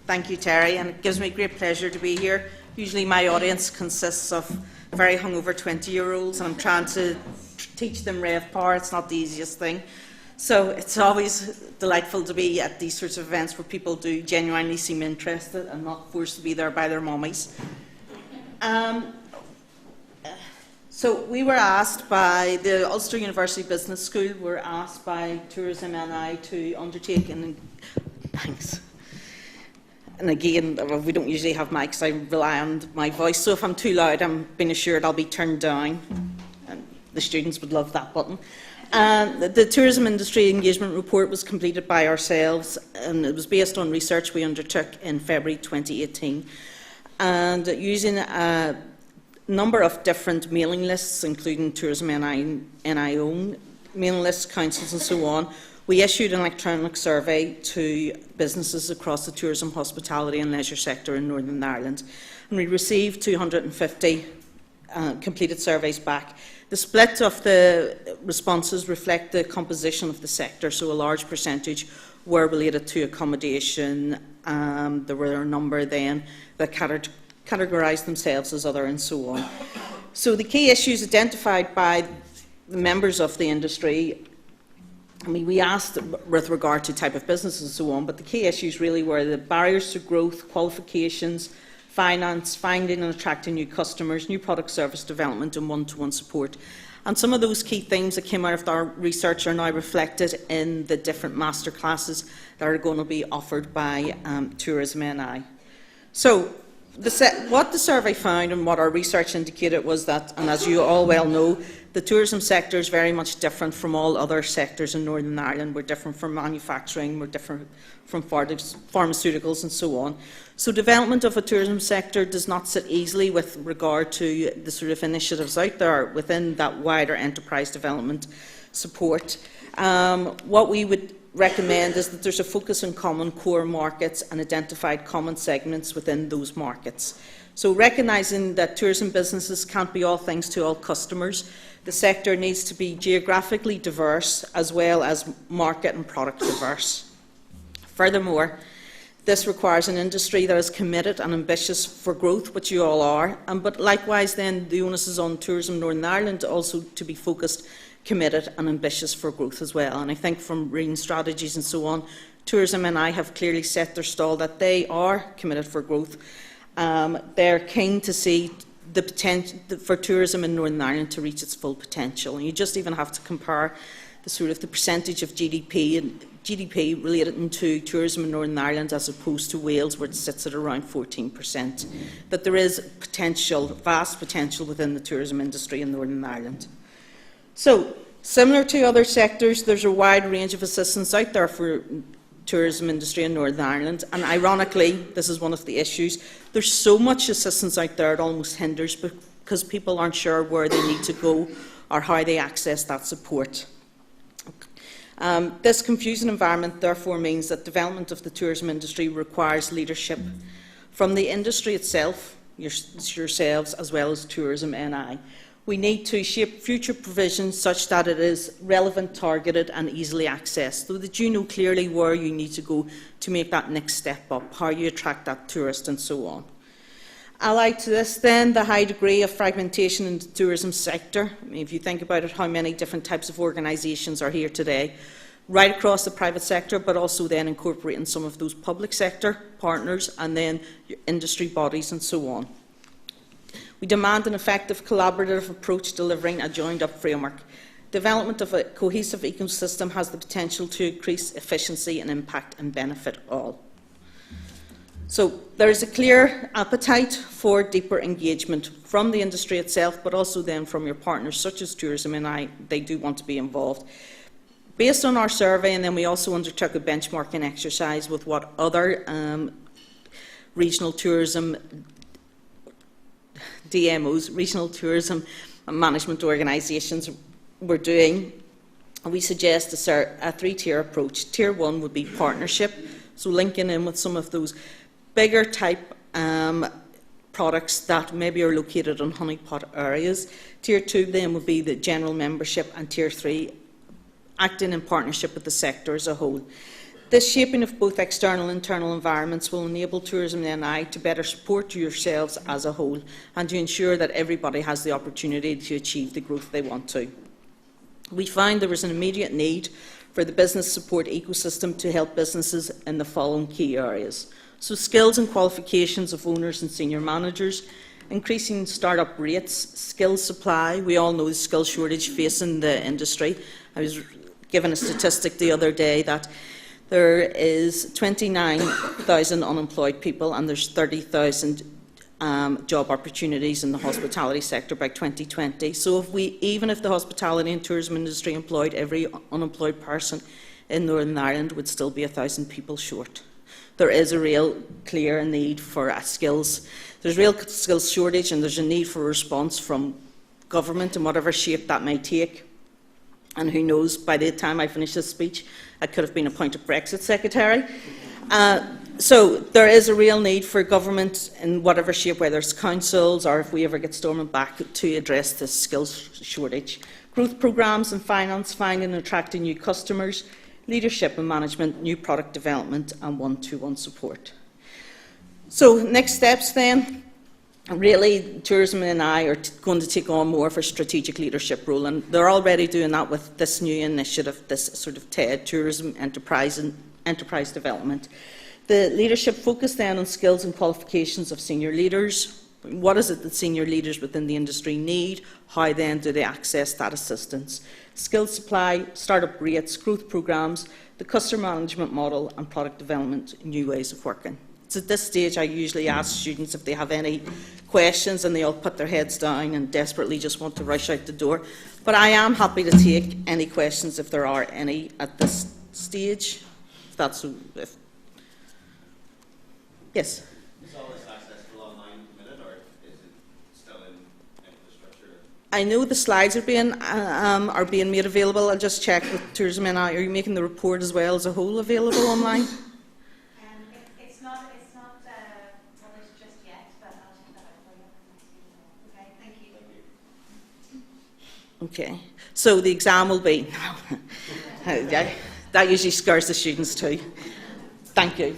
Thank you, Terry, and it gives me great pleasure to be here. Usually my audience consists of very hungover 20-year-olds, and I'm trying to teach them RevPAR. It's not the easiest thing. So it's always delightful to be at these sorts of events where people do genuinely seem interested and not forced to be there by their mummies. So we were asked by the Ulster University Business School, were asked by Tourism NI to undertake thanks. And again, we don't usually have mics, I rely on my voice, so if I'm too loud, I'm being assured I'll be turned down. And the students would love that button. The Tourism Industry Engagement Report was completed by ourselves, and it was based on research we undertook in February 2018. And using a number of different mailing lists, including Tourism NI own mailing lists, councils and so on, we issued an electronic survey to businesses across the tourism, hospitality and leisure sector in Northern Ireland. And we received 250 completed surveys back. The split of the responses reflect the composition of the sector, so a large percentage were related to accommodation. There were a number then that categorised themselves as other and so on. So the key issues identified by the members of the industry, I mean, we asked with regard to type of business and so on, but the key issues really were the barriers to growth, qualifications, finance, finding and attracting new customers, new product service development and one-to-one support. And some of those key themes that came out of our research are now reflected in the different masterclasses that are going to be offered by Tourism NI. So what the survey found and what our research indicated was that, and as you all well know, the tourism sector is very much different from all other sectors in Northern Ireland. We're different from manufacturing, we're different from pharmaceuticals and so on. So development of a tourism sector does not sit easily with regard to the sort of initiatives out there within that wider enterprise development support. What we would recommend is that there's a focus on common core markets and identified common segments within those markets. So recognising that tourism businesses can't be all things to all customers, the sector needs to be geographically diverse as well as market and product diverse. Furthermore, this requires an industry that is committed and ambitious for growth, which you all are, but likewise then the onus is on Tourism Northern Ireland also to be focused, committed and ambitious for growth as well. And I think from reading strategies and so on, Tourism and I have clearly set their stall that they are committed for growth. They're keen to see the potential for tourism in Northern Ireland to reach its full potential. And you just even have to compare the percentage of GDP and GDP related to tourism in Northern Ireland as opposed to Wales, where it sits at around 14%. That there is potential, vast potential within the tourism industry in Northern Ireland. So, similar to other sectors, there's a wide range of assistance out there for tourism industry in Northern Ireland, and ironically, this is one of the issues, there's so much assistance out there it almost hinders because people aren't sure where they need to go or how they access that support. This confusing environment therefore means that development of the tourism industry requires leadership from the industry itself, yourselves, as well as Tourism NI. We need to shape future provisions such that it is relevant, targeted and easily accessed, so that you know clearly where you need to go to make that next step up, how you attract that tourist and so on. Allied to this then, the high degree of fragmentation in the tourism sector. I mean, if you think about it, how many different types of organisations are here today, right across the private sector, but also then incorporating some of those public sector partners and then your industry bodies and so on. We demand an effective collaborative approach delivering a joined-up framework. Development of a cohesive ecosystem has the potential to increase efficiency and impact and benefit all. So there is a clear appetite for deeper engagement from the industry itself, but also then from your partners such as Tourism and they do want to be involved. Based on our survey, and then we also undertook a benchmarking exercise with what other regional tourism DMOs, regional tourism management organisations, were doing. We suggest a three-tier approach. Tier 1 would be partnership, so linking in with some of those bigger type products that maybe are located in honeypot areas. Tier 2 then would be the general membership, and Tier 3 acting in partnership with the sector as a whole. This shaping of both external and internal environments will enable Tourism NI to better support yourselves as a whole and to ensure that everybody has the opportunity to achieve the growth they want to. We find there is an immediate need for the business support ecosystem to help businesses in the following key areas. So skills and qualifications of owners and senior managers, increasing start-up rates, skills supply. We all know the skill shortage facing the industry. I was given a statistic the other day that there is 29,000 unemployed people and there's 30,000 job opportunities in the hospitality sector by 2020. So even if the hospitality and tourism industry employed every unemployed person in Northern Ireland, would still be 1,000 people short. There is a real clear need for skills. There's a real skills shortage and there's a need for a response from government in whatever shape that may take. And who knows, by the time I finish this speech, I could have been appointed Brexit Secretary. So there is a real need for government in whatever shape, whether it's councils or if we ever get Stormont back, to address this skills shortage. Growth programmes and finance, finding and attracting new customers, leadership and management, new product development and one-to-one support. So next steps then. Really, Tourism and I are going to take on more of a strategic leadership role, and they're already doing that with this new initiative, this sort of TED, Tourism Enterprise and Enterprise Development. The leadership focus then on skills and qualifications of senior leaders. What is it that senior leaders within the industry need? How then do they access that assistance? Skills supply, start-up rates, growth programmes, the customer management model and product development, new ways of working. So at this stage, I usually ask students if they have any questions, and they all put their heads down and desperately just want to rush out the door. But I am happy to take any questions if there are any at this stage. Yes? Is all this accessible online at the minute, or is it still in infrastructure? I know the slides are being made available. I'll just check with Tourism NI. Are you making the report as well as a whole available online? It's not published just yet, but I'll check that out for you. Okay, thank you. Okay, so the exam will be... That usually scares the students too. Thank you.